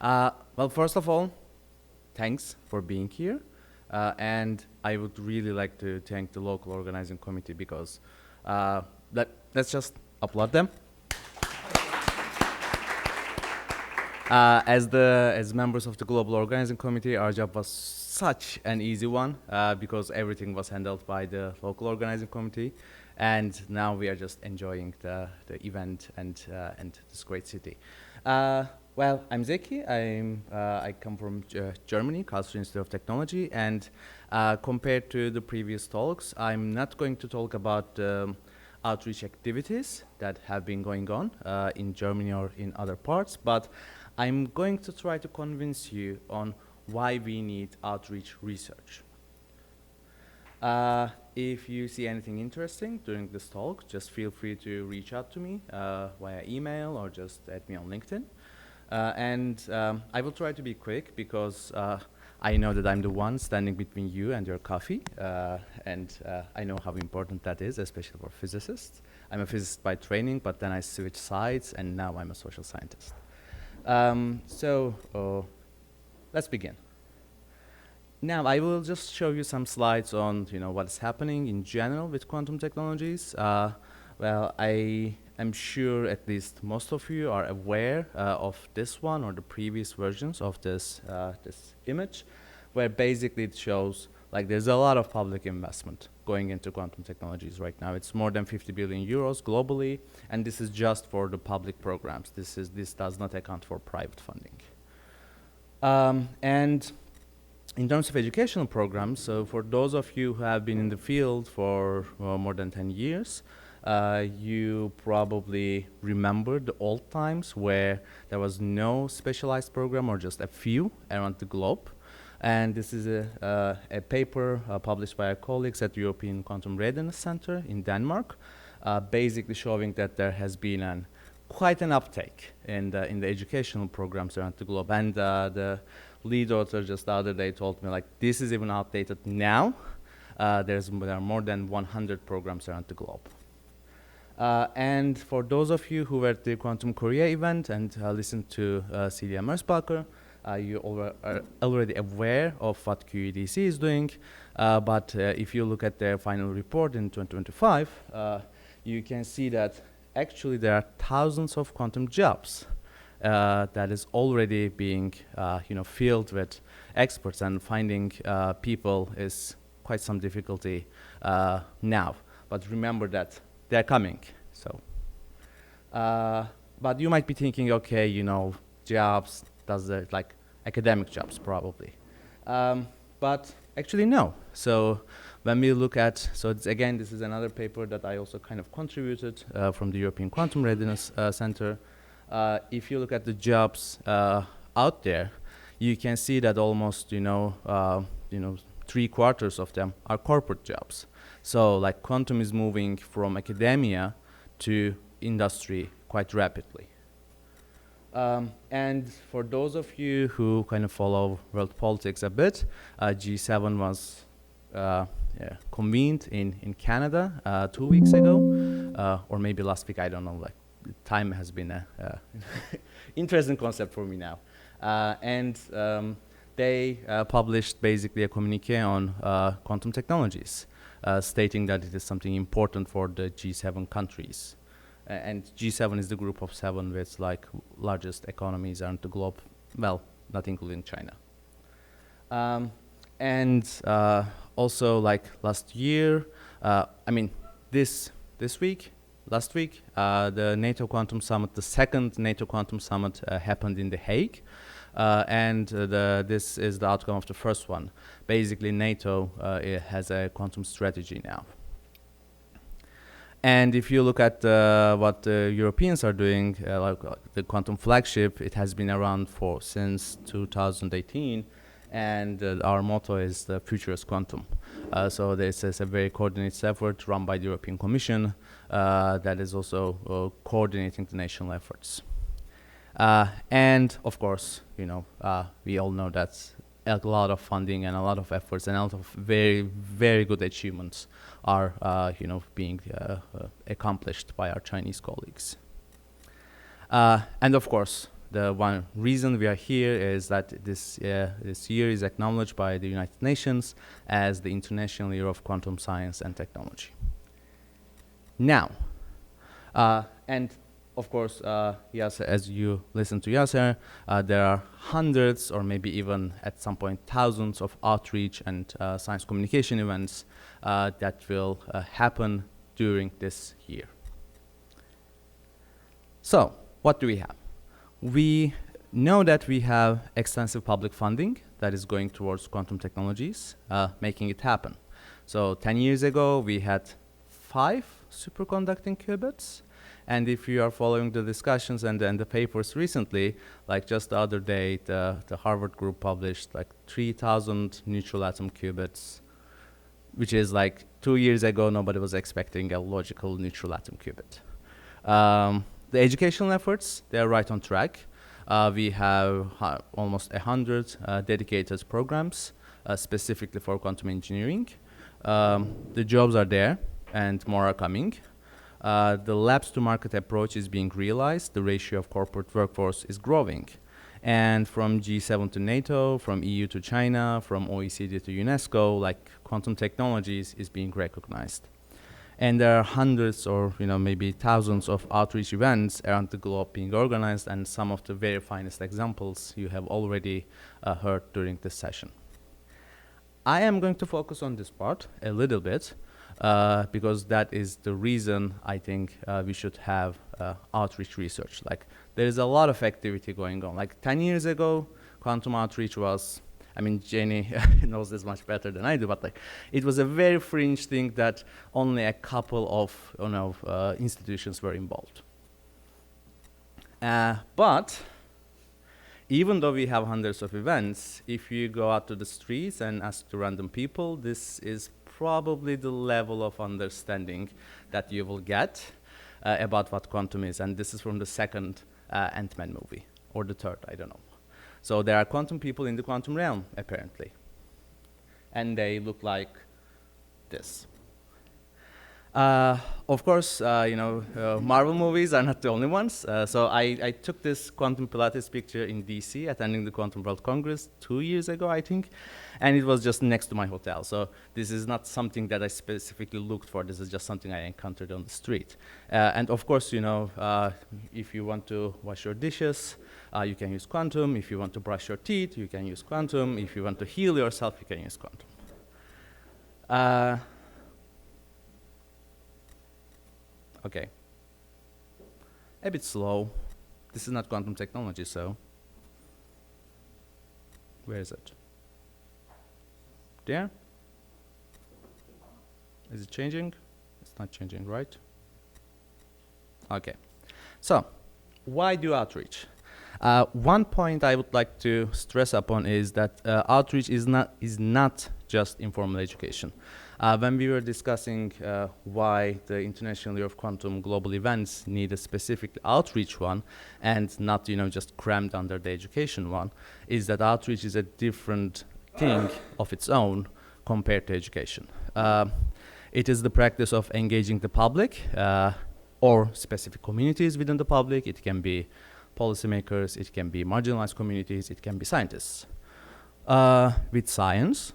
Well, first of all, thanks for being here. And I would really like to thank the local organizing committee because let's just applaud them. As members of the global organizing committee, our job was such an easy one because everything was handled by the local organizing committee, and now we are just enjoying the event and this great city. Well, I'm Zeki. I come from Germany, Karlsruhe Institute of Technology, and compared to the previous talks, I'm not going to talk about outreach activities that have been going on in Germany or in other parts, but I'm going to try to convince you on why we need outreach research. If you see anything interesting during this talk, just feel free to reach out to me via email or just add me on LinkedIn. I will try to be quick because I know that I'm the one standing between you and your coffee, I know how important that is, especially for physicists. I'm a physicist by training, but then I switched sides, and now I'm a social scientist. Let's begin. Now, I will just show you some slides on what is happening in general with quantum technologies. Well, I am sure at least most of you are aware of this one or the previous versions of this image, where basically it shows like there's a lot of public investment going into quantum technologies right now. It's more than 50 billion euros globally, and this is just for the public programs. This does not account for private funding. And in terms of educational programs, so for those of you who have been in the field for more than 10 years, you probably remember the old times where there was no specialized program or just a few around the globe. And this is a paper published by our colleagues at the European Quantum Readiness Center in Denmark, basically showing that there has been quite an uptake in the educational programs around the globe. And the lead author just the other day told me, like, this is even outdated now. There are more than 100 programs around the globe. And for those of you who were at the Quantum Korea event and listened to Celia Mersbacher, you are already aware of what QEDC is doing, but if you look at their final report in 2025, you can see that actually there are thousands of quantum jobs that is already being filled with experts, and finding people is quite some difficulty now. But remember that they're coming. So, but you might be thinking, okay, jobs, like academic jobs probably. But actually no. So when we look at, again, this is another paper that I also kind of contributed from the European Quantum Readiness Center. If you look at the jobs out there, you can see that almost, 3/4 of them are corporate jobs. So like quantum is moving from academia to industry quite rapidly. And for those of you who kind of follow world politics a bit, G7 was convened in Canada 2 weeks ago, or maybe last week, I don't know, like time has been a interesting concept for me now. They published basically a communique on quantum technologies, stating that it is something important for the G7 countries. And G7 is the group of 7 with like largest economies around the globe, well, not including China. Also like last year, last week, the NATO Quantum Summit, the second NATO Quantum Summit happened in The Hague. This is the outcome of the first one. Basically, NATO has a quantum strategy now. And if you look at what the Europeans are doing, like the quantum flagship, it has been around since 2018, and our motto is the future is quantum. So this is a very coordinated effort run by the European Commission that is also coordinating the national efforts. And of course, we all know that a lot of funding and a lot of efforts and a lot of very, very good achievements are, being accomplished by our Chinese colleagues. And of course, the one reason we are here is that this year is acknowledged by the United Nations as the International Year of Quantum Science and Technology. Now, and of course, Yasser, as you listen to Yasser, there are hundreds or maybe even at some point thousands of outreach and science communication events that will happen during this year. So, what do we have? We know that we have extensive public funding that is going towards quantum technologies, making it happen. So 10 years ago, we had 5 superconducting qubits. And if you are following the discussions and the papers recently, like just the other day, the Harvard group published like 3,000 neutral atom qubits, which is like 2 years ago, nobody was expecting a logical neutral atom qubit. The educational efforts, they're right on track. We have almost 100 dedicated programs specifically for quantum engineering. The jobs are there and more are coming. The labs to market approach is being realized. The ratio of corporate workforce is growing. And from G7 to NATO, from EU to China, from OECD to UNESCO, like quantum technologies is being recognized. And there are hundreds or maybe thousands of outreach events around the globe being organized, and some of the very finest examples you have already heard during this session. I am going to focus on this part a little bit because that is the reason I think we should have outreach research. Like there is a lot of activity going on. Like 10 years ago, quantum outreach was, I mean, Jenny knows this much better than I do, but like, it was a very fringe thing that only a couple of institutions were involved. But even though we have hundreds of events, if you go out to the streets and ask to random people, this is probably the level of understanding that you will get about what quantum is. And this is from the second Ant-Man movie, or the third, I don't know. So there are quantum people in the quantum realm, apparently. And they look like this. Of course, Marvel movies are not the only ones. So I took this quantum Pilates picture in DC, attending the Quantum World Congress 2 years ago, I think. And it was just next to my hotel. So this is not something that I specifically looked for. This is just something I encountered on the street. And of course, if you want to wash your dishes, you can use quantum. If you want to brush your teeth, you can use quantum. If you want to heal yourself, you can use quantum. Okay. A bit slow. This is not quantum technology, so where is it? There? Is it changing? It's not changing, right? Okay. So, why do outreach? One point I would like to stress upon is that outreach is not just informal education. When we were discussing why the International Year of Quantum global events need a specific outreach one and not just crammed under the education one, is that outreach is a different thing of its own compared to education. It is the practice of engaging the public or specific communities within the public. It can be policymakers, it can be marginalized communities, it can be scientists. With science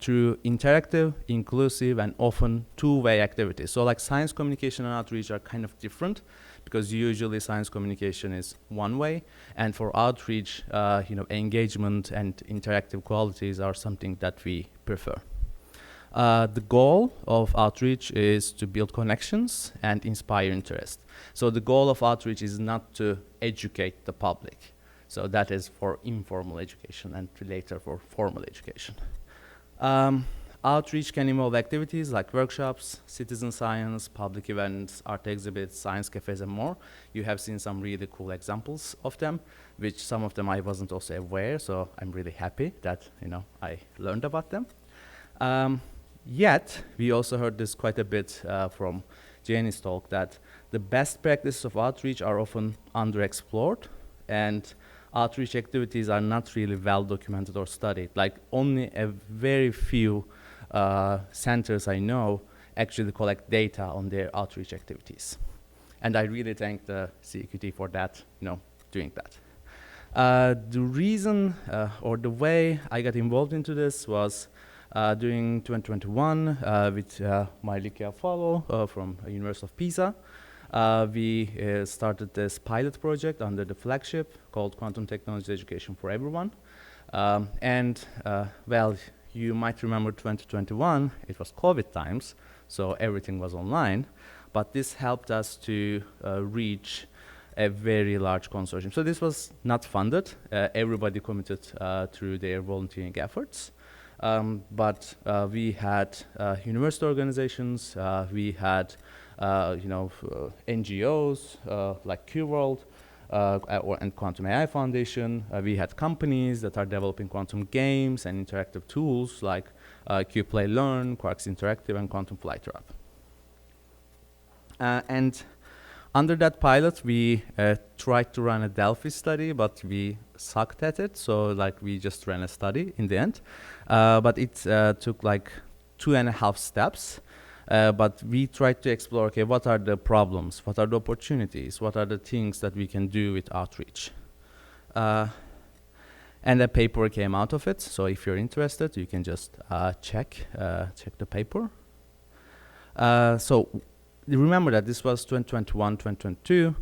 through interactive, inclusive, and often two-way activities. So like science communication and outreach are kind of different because usually science communication is one way, and for outreach, engagement and interactive qualities are something that we prefer. The goal of outreach is to build connections and inspire interest. So the goal of outreach is not to educate the public. So that is for informal education and later for formal education. Outreach can involve activities like workshops, citizen science, public events, art exhibits, science cafes, and more. You have seen some really cool examples of them, which some of them I wasn't also aware, so I'm really happy that I learned about them. Yet, we also heard this quite a bit from Jenny's talk, that the best practices of outreach are often underexplored, and outreach activities are not really well documented or studied. Like only a very few centers I know actually collect data on their outreach activities. And I really thank the CEQT for that, doing that. The reason or the way I got involved into this was during 2021 with my Likia fellow from University of Pisa. We started this pilot project under the flagship called Quantum Technology Education for Everyone. Well, you might remember 2021, it was COVID times, so everything was online. But this helped us to reach a very large consortium. So this was not funded. Everybody committed through their volunteering efforts. But we had university organizations, we had NGOs like QWorld and Quantum AI Foundation. We had companies that are developing quantum games and interactive tools like QPlay Learn, Quarks Interactive, and Quantum Flight Lab. And under that pilot, we tried to run a Delphi study, but we sucked at it. So we just ran a study in the end. But it took 2.5 steps. But we tried to explore, okay, what are the problems? What are the opportunities? What are the things that we can do with outreach? And a paper came out of it. So if you're interested, you can just check the paper. So remember that this was 2021, 2022.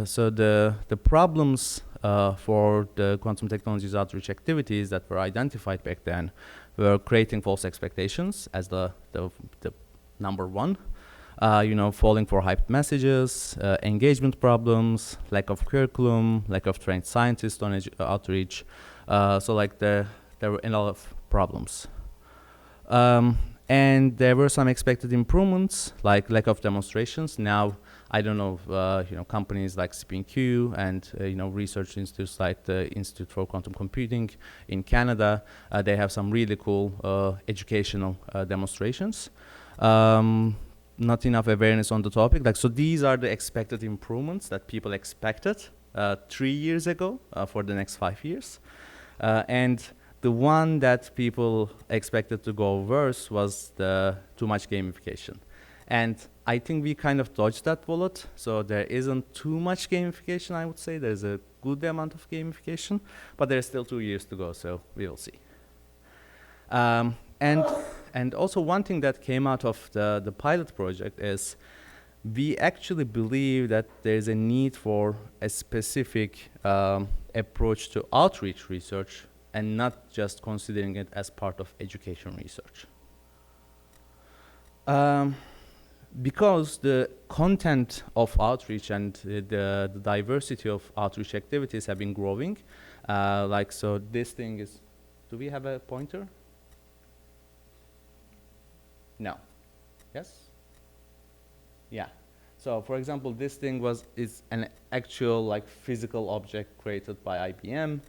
So the problems for the quantum technologies outreach activities that were identified back then were creating false expectations as the number one, falling for hyped messages, engagement problems, lack of curriculum, lack of trained scientists on outreach. So there were a lot of problems. And there were some expected improvements, like lack of demonstrations. Now, I don't know, companies like SpinQ and research institutes like the Institute for Quantum Computing in Canada, they have some really cool educational demonstrations. Not enough awareness on the topic. So these are the expected improvements that people expected 3 years ago for the next 5 years. And the one that people expected to go worse was the too much gamification. And I think we kind of dodged that bullet. So there isn't too much gamification, I would say. There's a good amount of gamification, but there's still 2 years to go, so we will see. And also one thing that came out of the pilot project is we actually believe that there's a need for a specific approach to outreach research and not just considering it as part of education research. Because the content of outreach and the diversity of outreach activities have been growing, so this thing is, do we have a pointer? No. Yes? Yeah. So for example, this thing is an actual physical object created by IBM.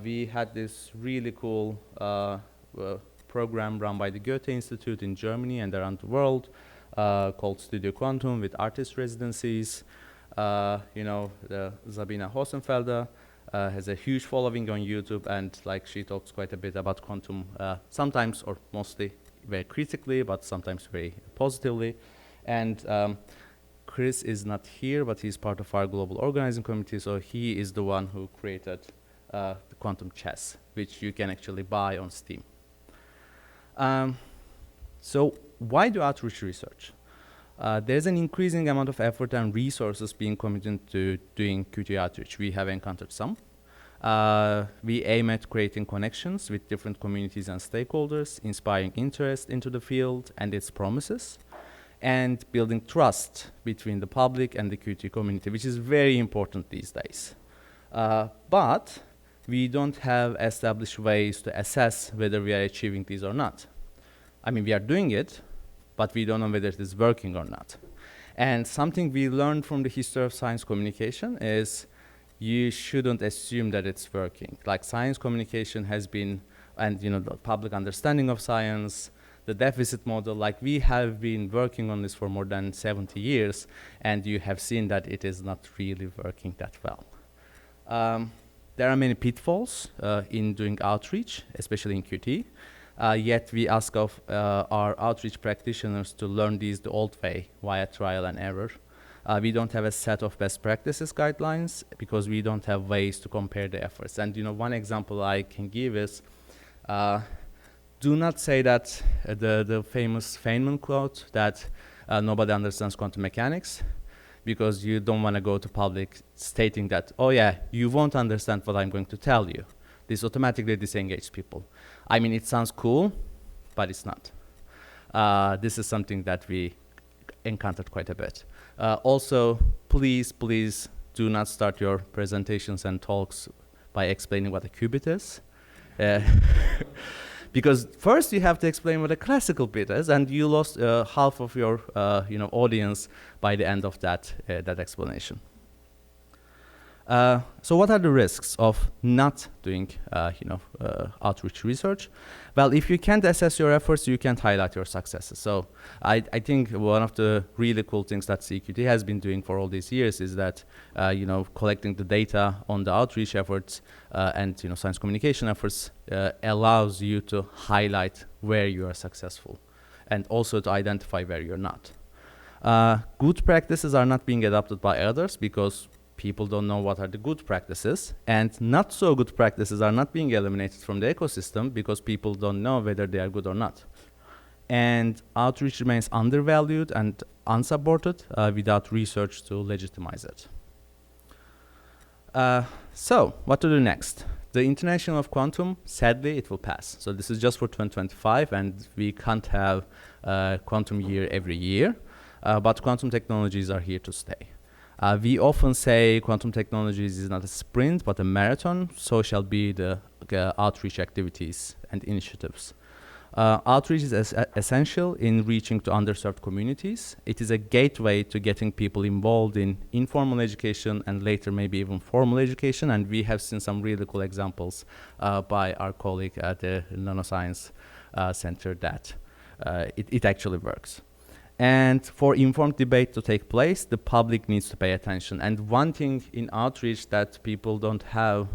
We had this really cool program run by the Goethe Institute in Germany and around the world called Studio Quantum with artist residencies. The Sabina Hosenfelder has a huge following on YouTube, and she talks quite a bit about quantum, sometimes or mostly very critically, but sometimes very positively. And Chris is not here, but he's part of our global organizing committee, so he is the one who created the quantum chess, which you can actually buy on Steam. So why do outreach research? There's an increasing amount of effort and resources being committed to doing QT outreach. We have encountered some. We aim at creating connections with different communities and stakeholders, inspiring interest into the field and its promises, and building trust between the public and the QT community, which is very important these days. But we don't have established ways to assess whether we are achieving these or not. I mean, we are doing it, but we don't know whether it is working or not. And something we learned from the history of science communication is you shouldn't assume that it's working. Science communication has been, and the public understanding of science, the deficit model, we have been working on this for more than 70 years, and you have seen that it is not really working that well. There are many pitfalls in doing outreach, especially in QT. Yet we ask of our outreach practitioners to learn these the old way, via trial and error. We don't have a set of best practices guidelines because we don't have ways to compare the efforts. And one example I can give is, do not say that the famous Feynman quote that nobody understands quantum mechanics, because you don't want to go to public stating that, oh yeah, you won't understand what I'm going to tell you. This automatically disengages people. I mean, it sounds cool, but it's not. This is something that we encountered quite a bit. Also, please do not start your presentations and talks by explaining what a qubit is. Because first you have to explain what a classical bit is, and you lost half of your audience by the end of that explanation. So what are the risks of not doing outreach research? Well, if you can't assess your efforts, you can't highlight your successes. So I think one of the really cool things that CQT has been doing for all these years is that collecting the data on the outreach efforts and science communication efforts allows you to highlight where you are successful and also to identify where you're not. Good practices are not being adopted by others because people don't know what are the good practices, and not so good practices are not being eliminated from the ecosystem because people don't know whether they are good or not. And outreach remains undervalued and unsupported without research to legitimize it. So what to do next? The International of Quantum, sadly, it will pass. So this is just for 2025, and we can't have quantum year every year, but quantum technologies are here to stay. We often say quantum technologies is not a sprint, but a marathon. So shall be the outreach activities and initiatives. Outreach is essential in reaching to underserved communities. It is a gateway to getting people involved in informal education and later maybe even formal education. And we have seen some really cool examples by our colleague at the Nanoscience Center that it actually works. And for informed debate to take place, the public needs to pay attention. And one thing in outreach that people don't have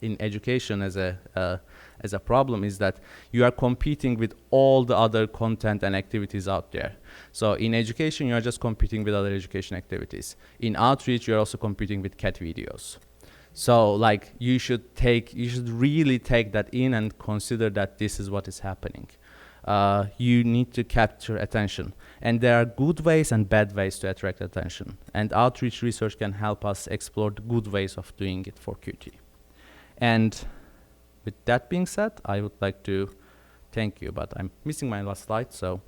in education as a problem is that you are competing with all the other content and activities out there. So in education, you are just competing with other education activities. In outreach, you're also competing with cat videos. So like you should really take that in and consider that this is what is happening. You need to capture attention. And there are good ways and bad ways to attract attention. And outreach research can help us explore the good ways of doing it for QT. And with that being said, I would like to thank you, but I'm missing my last slide, so